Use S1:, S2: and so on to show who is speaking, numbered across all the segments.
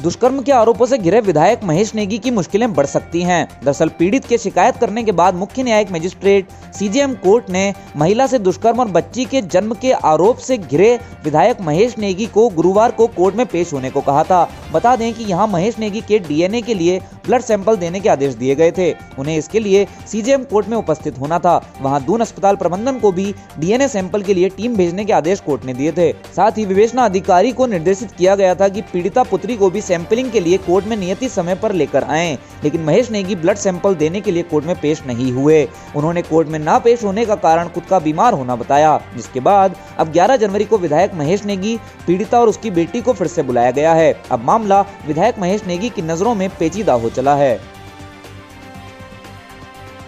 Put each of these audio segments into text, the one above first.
S1: दुष्कर्म के आरोपों से घिरे विधायक महेश नेगी की मुश्किलें बढ़ सकती हैं। दरअसल पीड़ित के शिकायत करने के बाद मुख्य न्यायिक मजिस्ट्रेट सीजेएम कोर्ट ने महिला से दुष्कर्म और बच्ची के जन्म के आरोप से घिरे विधायक महेश नेगी को गुरुवार को कोर्ट में पेश होने को कहा था। बता दें कि यहां महेश नेगी के डीएनए के लिए ब्लड सैंपल देने के आदेश दिए गए थे। उन्हें इसके लिए सीजेएम कोर्ट में उपस्थित होना था। वहां दून अस्पताल प्रबंधन को भी डीएनए सैंपल के लिए टीम भेजने के आदेश कोर्ट ने दिए थे। साथ ही विवेचना अधिकारी को निर्देशित किया गया था कि पीड़िता पुत्री को भी सैंपलिंग के लिए कोर्ट में नियति समय पर लेकर आएं। लेकिन महेश नेगी ब्लड सैंपल देने के लिए कोर्ट में पेश नहीं हुए। उन्होंने कोर्ट में ना पेश होने का कारण खुद का बीमार होना बताया, जिसके बाद अब 11 जनवरी को विधायक महेश नेगी, पीड़िता और उसकी बेटी को फिर से बुलाया गया है। अब मामला विधायक महेश नेगी की नजरों में पेचीदा हो चला है।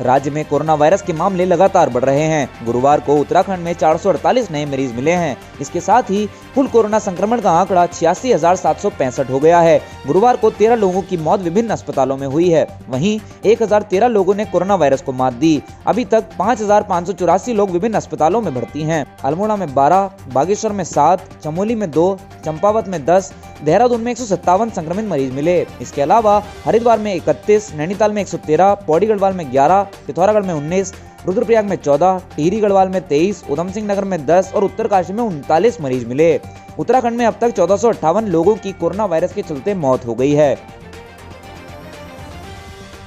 S1: राज्य में कोरोना वायरस के मामले लगातार बढ़ रहे हैं। गुरुवार को उत्तराखंड में 448 नए मरीज मिले हैं। इसके साथ ही कुल कोरोना संक्रमण का आंकड़ा 86,765 हो गया है। गुरुवार को 13 लोगों की मौत विभिन्न अस्पतालों में हुई है। वहीं 1013 लोगों ने कोरोना वायरस को मात दी। अभी तक 5,584 लोग विभिन्न अस्पतालों में भर्ती हैं। अल्मोड़ा में 12, बागेश्वर में 7, चमोली में 2, चंपावत में 10, देहरादून में 157 संक्रमित मरीज मिले। इसके अलावा हरिद्वार में 31, नैनीताल में 113, पौड़ी गढ़वाल में 11, पिथौरागढ़ में 19, रुद्रप्रयाग में 14, टिहरी गढ़वाल में 23, उधम सिंह नगर में 10 और उत्तरकाशी में 39 मरीज मिले। उत्तराखंड में अब तक 1458 लोगों की कोरोना वायरस के चलते मौत हो गई है।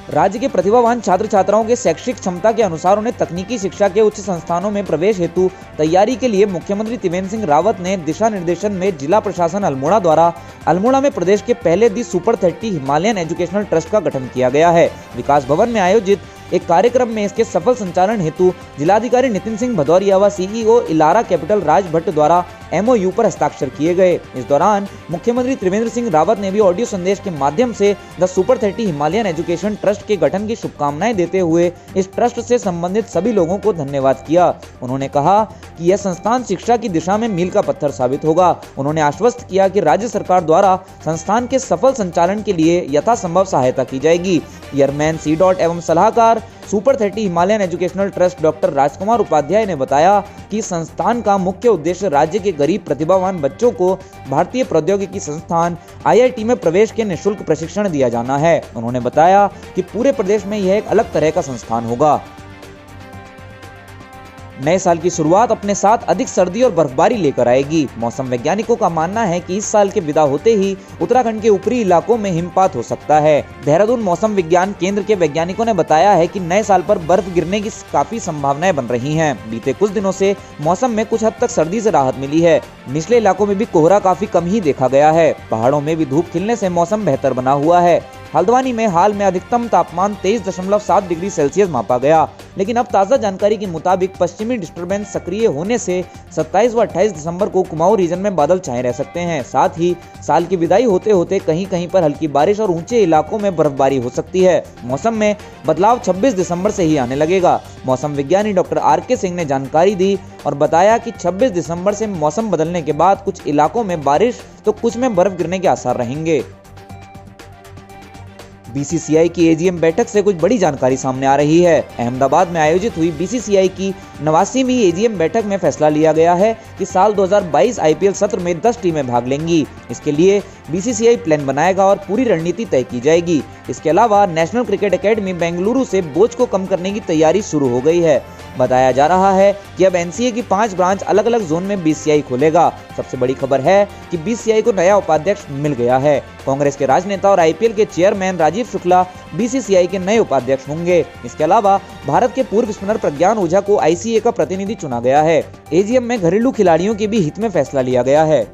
S1: राज्य के प्रतिभावान छात्र छात्राओं के शैक्षिक क्षमता के अनुसार उन्हें तकनीकी शिक्षा के उच्च संस्थानों में प्रवेश हेतु तैयारी के लिए मुख्यमंत्री त्रिवेंद्र सिंह रावत ने दिशा निर्देशन में जिला प्रशासन अल्मोड़ा द्वारा अल्मोड़ा में प्रदेश के पहले दी सुपर 30 हिमालयन एजुकेशनल ट्रस्ट का गठन किया गया है। विकास भवन में आयोजित एक कार्यक्रम में इसके सफल संचालन हेतु जिलाधिकारी नितिन सिंह भदौरिया व सीईओ इलारा कैपिटल राज भट्ट द्वारा एमओयू पर हस्ताक्षर किए गए। इस दौरान मुख्यमंत्री त्रिवेंद्र सिंह रावत ने भी ऑडियो संदेश के माध्यम से the super 30 Himalayan education trust के गठन की शुभकामनाएं देते हुए इस ट्रस्ट से संबंधित सभी लोगों को धन्यवाद किया। उन्होंने कहा कि यह संस्थान शिक्षा की दिशा में मील का पत्थर साबित होगा। उन्होंने आश्वस्त किया कि राज्य सरकार द्वारा संस्थान के सफल संचालन के लिए यथासंभव सहायता की जाएगी। चेयरमैन सी.डॉट एवं सलाहकार super 30 Himalayan educational trust doctor Rajkumar Upadhyay ने बताया कि संस्थान का मुख्य उद्देश्य राज्य के गरीब प्रतिभावान बच्चों को भारतीय प्रौद्योगिकी संस्थान IIT में प्रवेश के निःशुल्क प्रशिक्षण दिया जाना है। उन्होंने बताया कि पूरे प्रदेश में यह एक अलग तरह का संस्थान होगा। नए साल की शुरुआत अपने साथ अधिक सर्दी और बर्फबारी लेकर आएगी। मौसम वैज्ञानिकों का मानना है कि इस साल के विदा होते ही उत्तराखंड के ऊपरी इलाकों में हिमपात हो सकता है। देहरादून मौसम विज्ञान केंद्र के वैज्ञानिकों ने बताया है कि नए साल पर बर्फ गिरने की काफी संभावनाएं बन रही हैं। बीते कुछ दिनों से मौसम में कुछ हद तक सर्दी से राहत मिली है। निचले इलाकों में भी कोहरा काफी कम ही देखा गया है। पहाड़ों में भी धूप खिलने से मौसम बेहतर बना हुआ है। हल्द्वानी में हाल में अधिकतम तापमान 23.7 डिग्री सेल्सियस मापा गया। लेकिन अब ताज़ा जानकारी के मुताबिक पश्चिमी डिस्टर्बेंस सक्रिय होने से 27 व 28 दिसंबर को कुमाऊं रीजन में बादल छाए रह सकते हैं। साथ ही साल की विदाई होते होते कहीं कहीं पर हल्की बारिश और ऊंचे इलाकों में बर्फबारी हो सकती है। मौसम में बदलाव 26 दिसंबर से ही आने लगेगा। मौसम विज्ञानी डॉक्टर RK सिंह ने जानकारी दी और बताया कि 26 दिसंबर से मौसम बदलने के बाद कुछ इलाकों में बारिश तो कुछ में बर्फ गिरने के आसार रहेंगे। BCCI की AGM बैठक से कुछ बड़ी जानकारी सामने आ रही है। अहमदाबाद में आयोजित हुई BCCI की 89वीं AGM बैठक में फैसला लिया गया है कि साल 2022 IPL सत्र में 10 टीमें भाग लेंगी। इसके लिए BCCI प्लान बनाएगा और पूरी रणनीति तय की जाएगी। इसके अलावा नेशनल क्रिकेट एकेडमी बेंगलुरु से बोझ को कम करने की तैयारी शुरू हो गई है। बताया जा रहा है कि अब NCA की 5 ब्रांच अलग अलग जोन में BCCI खोलेगा। सबसे बड़ी खबर है कि BCCI को नया उपाध्यक्ष मिल गया है। कांग्रेस के राजनेता और IPL के चेयरमैन राजीव शुक्ला BCCI के नए उपाध्यक्ष होंगे। इसके अलावा भारत के पूर्व स्पिनर प्रज्ञान ओझा को ICA का प्रतिनिधि चुना गया है। AGM में घरेलू खिलाड़ियों के भी हित में फैसला लिया गया है।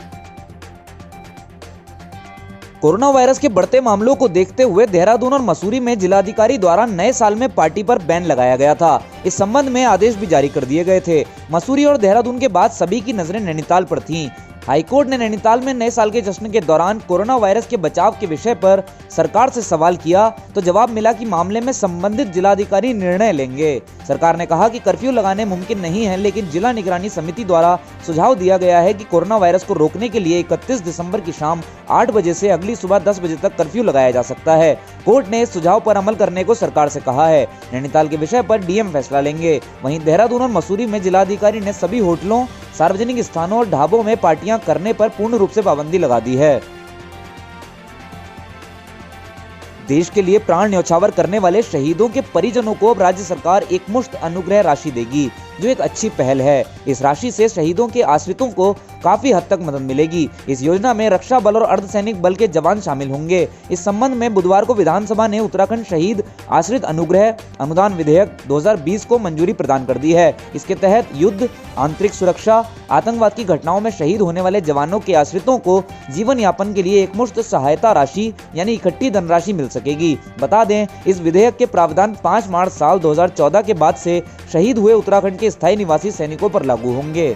S1: कोरोना वायरस के बढ़ते मामलों को देखते हुए देहरादून और मसूरी में जिलाधिकारी द्वारा नए साल में पार्टी पर बैन लगाया गया था। इस संबंध में आदेश भी जारी कर दिए गए थे। मसूरी और देहरादून के बाद सभी की नजरें नैनीताल पर थीं। हाईकोर्ट ने नैनीताल में नए साल के जश्न के दौरान कोरोना वायरस के बचाव के विषय पर सरकार से सवाल किया तो जवाब मिला कि मामले में संबंधित जिलाधिकारी निर्णय लेंगे। सरकार ने कहा कि कर्फ्यू लगाने मुमकिन नहीं है, लेकिन जिला निगरानी समिति द्वारा सुझाव दिया गया है कि कोरोना वायरस को रोकने के लिए 31 दिसंबर की शाम 8 बजे से अगली सुबह 10 बजे तक कर्फ्यू लगाया जा सकता है। कोर्ट ने इस सुझाव पर अमल करने को सरकार से कहा है। नैनीताल के विषय पर DM फैसला लेंगे। वहीं देहरादून और मसूरी में जिलाधिकारी ने सभी होटलों, सार्वजनिक स्थानों और ढाबों में पार्टियां करने पर पूर्ण रूप से पाबंदी लगा दी है। देश के लिए प्राण न्यौछावर करने वाले शहीदों के परिजनों को अब राज्य सरकार एकमुश्त अनुग्रह राशि देगी, जो एक अच्छी पहल है। इस राशि से शहीदों के आश्रितों को काफी हद तक मदद मिलेगी। इस योजना में रक्षा बल और अर्धसैनिक बल के जवान शामिल होंगे। इस संबंध में बुधवार को विधानसभा ने उत्तराखंड शहीद आश्रित अनुग्रह अनुदान विधेयक 2020 को मंजूरी प्रदान कर दी है। इसके तहत युद्ध, आंतरिक सुरक्षा, आतंकवाद की घटनाओं में शहीद होने वाले जवानों के आश्रितों को जीवन यापन के लिए एकमुश्त सहायता राशि यानी इकट्ठी धनराशि मिल सकेगी। बता दें, इस विधेयक के प्रावधान 5 मार्च साल 2014 के बाद से शहीद हुए उत्तराखंड के स्थायी निवासी सैनिकों पर लागू होंगे।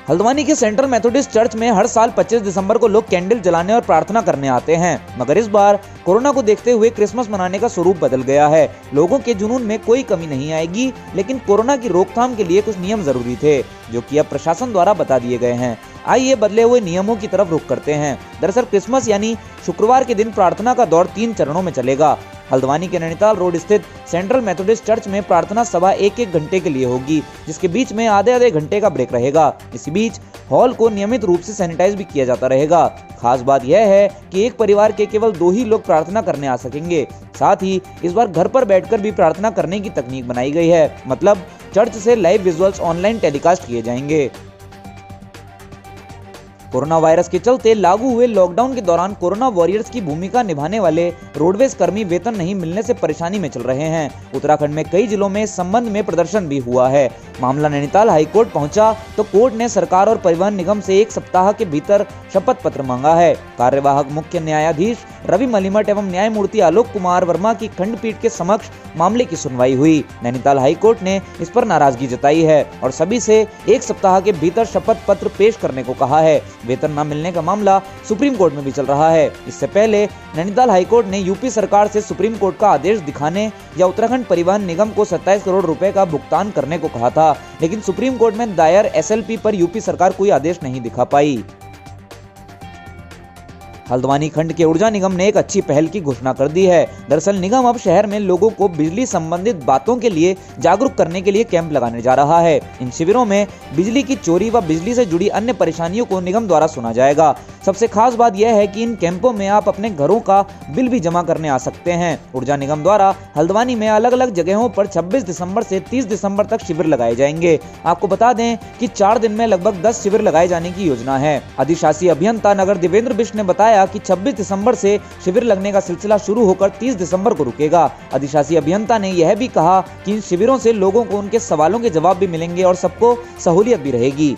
S1: हल्द्वानी के सेंट्रल मेथोडिस्ट चर्च में हर साल 25 दिसंबर को लोग कैंडल जलाने और प्रार्थना करने आते हैं, मगर इस बार कोरोना को देखते हुए क्रिसमस मनाने का स्वरूप बदल गया है। लोगों के जुनून में कोई कमी नहीं आएगी, लेकिन कोरोना की रोकथाम के लिए कुछ नियम जरूरी थे, जो कि अब प्रशासन द्वारा बता दिए गए हैं। आइए बदले हुए नियमों की तरफ रुख करते हैं। दरअसल क्रिसमस यानी शुक्रवार के दिन प्रार्थना का दौर 3 चरणों में चलेगा। हल्द्वानी के नैनीताल रोड स्थित सेंट्रल मेथोडिस्ट चर्च में प्रार्थना सभा 1-1 घंटे के लिए होगी, जिसके बीच में आधे घंटे का ब्रेक रहेगा। इसी बीच हॉल को नियमित रूप से सैनिटाइज भी किया जाता रहेगा। खास बात यह है कि एक परिवार के केवल 2 ही लोग प्रार्थना करने आ सकेंगे। साथ ही इस बार घर पर बैठकर भी प्रार्थना करने की तकनीक बनाई गई है, मतलब चर्च से लाइव विजुअल्स ऑनलाइन टेलीकास्ट किए जाएंगे। कोरोना वायरस के चलते लागू हुए लॉकडाउन के दौरान कोरोना वॉरियर्स की भूमिका निभाने वाले रोडवेज कर्मी वेतन नहीं मिलने से परेशानी में चल रहे हैं। उत्तराखंड में कई जिलों में इस संबंध में प्रदर्शन भी हुआ है। मामला नैनीताल हाईकोर्ट पहुंचा तो कोर्ट ने सरकार और परिवहन निगम से 1 सप्ताह के भीतर शपथ पत्र मांगा है। कार्यवाहक मुख्य न्यायाधीश रवि मलिमठ एवं न्यायमूर्ति आलोक कुमार वर्मा की खंडपीठ के समक्ष मामले की सुनवाई हुई। नैनीताल हाईकोर्ट ने इस पर नाराजगी जताई है और सभी से 1 सप्ताह के भीतर शपथ पत्र पेश करने को कहा है। वेतन न मिलने का मामला सुप्रीम कोर्ट में भी चल रहा है। इससे पहले नैनीताल हाईकोर्ट ने यूपी सरकार से सुप्रीम कोर्ट का आदेश दिखाने या उत्तराखंड परिवहन निगम को 27 करोड़ रुपए का भुगतान करने को कहा था, लेकिन सुप्रीम कोर्ट में दायर एसएलपी पर यूपी सरकार कोई आदेश नहीं दिखा पाई। हल्द्वानी खंड के ऊर्जा निगम ने एक अच्छी पहल की घोषणा कर दी है। दरअसल निगम अब शहर में लोगों को बिजली संबंधित बातों के लिए जागरूक करने के लिए कैंप लगाने जा रहा है। इन शिविरों में बिजली की चोरी व बिजली से जुड़ी अन्य परेशानियों को निगम द्वारा सुना जाएगा। सबसे खास बात यह है कि इन कैंपों में आप अपने घरों का बिल भी जमा करने आ सकते हैं। ऊर्जा निगम द्वारा हल्द्वानी में अलग अलग जगहों पर 26 दिसंबर से 30 दिसंबर तक शिविर लगाए जाएंगे। आपको बता दें कि 4 दिन में लगभग 10 शिविर लगाए जाने की योजना है। अधिशासी अभियंता नगर देवेंद्र बिष्ट ने बताया कि 26 दिसंबर से शिविर लगने का सिलसिला शुरू होकर 30 दिसंबर को रुकेगा। अधिशासी अभियंता ने यह भी कहा कि इन शिविरों से लोगों को उनके सवालों के जवाब भी मिलेंगे और सबको सहूलियत भी रहेगी।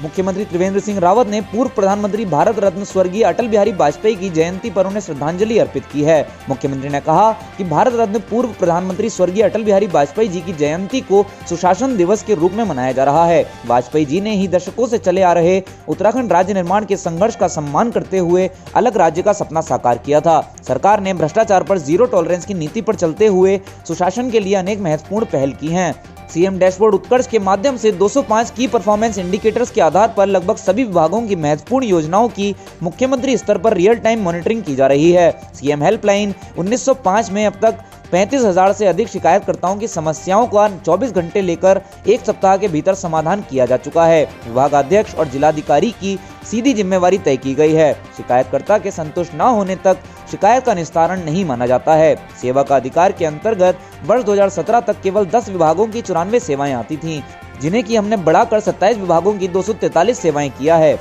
S1: मुख्यमंत्री त्रिवेंद्र सिंह रावत ने पूर्व प्रधानमंत्री भारत रत्न स्वर्गीय अटल बिहारी वाजपेयी की जयंती पर उन्हें श्रद्धांजलि अर्पित की है। मुख्यमंत्री ने कहा कि भारत रत्न पूर्व प्रधानमंत्री स्वर्गीय अटल बिहारी वाजपेयी जी की जयंती को सुशासन दिवस के रूप में मनाया जा रहा है। वाजपेयी जी ने ही दशकों से चले आ रहे उत्तराखंड राज्य निर्माण के संघर्ष का सम्मान करते हुए अलग राज्य का सपना साकार किया था। सरकार ने भ्रष्टाचार पर जीरो टॉलरेंस की नीति पर चलते हुए सुशासन के लिए अनेक महत्वपूर्ण पहल की हैं। सीएम डैशबोर्ड उत्कर्ष के माध्यम से 205 की परफॉर्मेंस इंडिकेटर्स के आधार पर लगभग सभी विभागों की महत्वपूर्ण योजनाओं की मुख्यमंत्री स्तर पर रियल टाइम मॉनिटरिंग की जा रही है। सीएम हेल्पलाइन 1905 में अब तक 35,000 से अधिक शिकायतकर्ताओं की समस्याओं का 24 घंटे लेकर 1 सप्ताह के भीतर समाधान किया जा चुका है। विभागाध्यक्ष और जिलाधिकारी की सीधी जिम्मेवारी तय की गई है। शिकायतकर्ता के संतुष्ट न होने तक शिकायत का निस्तारण नहीं माना जाता है। सेवा का अधिकार के अंतर्गत वर्ष 2017 तक केवल 10 विभागों की 94 सेवाएं आती थीं, जिन्हें की हमने बढ़ाकर 27 विभागों की 243 सेवाएं किया है।